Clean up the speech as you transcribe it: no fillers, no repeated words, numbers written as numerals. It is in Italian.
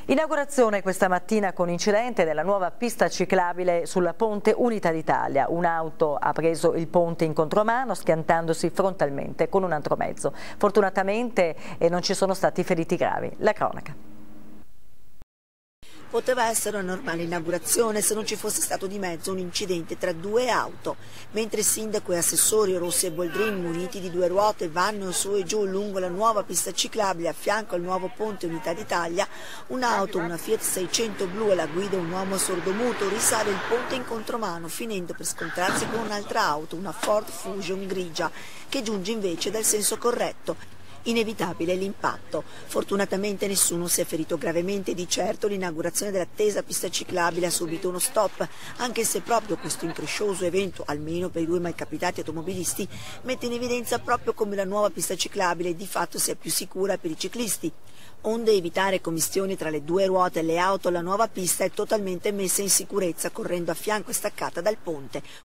Inaugurazione questa mattina con incidente della nuova pista ciclabile sul ponte Unità d'Italia. Un'auto ha preso il ponte in contromano schiantandosi frontalmente con un altro mezzo. Fortunatamente non ci sono stati feriti gravi. La cronaca. Poteva essere una normale inaugurazione se non ci fosse stato di mezzo un incidente tra due auto. Mentre sindaco e assessori Rossi e Boldrin, muniti di due ruote, vanno su e giù lungo la nuova pista ciclabile a fianco al nuovo ponte Unità d'Italia, un'auto, una Fiat 600 blu e la guida un uomo sordomuto, risale il ponte in contromano, finendo per scontrarsi con un'altra auto, una Ford Fusion grigia, che giunge invece dal senso corretto. Inevitabile l'impatto. Fortunatamente nessuno si è ferito gravemente, di certo l'inaugurazione dell'attesa pista ciclabile ha subito uno stop, anche se proprio questo increscioso evento, almeno per i due malcapitati automobilisti, mette in evidenza proprio come la nuova pista ciclabile di fatto sia più sicura per i ciclisti. Onde evitare commistioni tra le due ruote e le auto, la nuova pista è totalmente messa in sicurezza correndo a fianco e staccata dal ponte.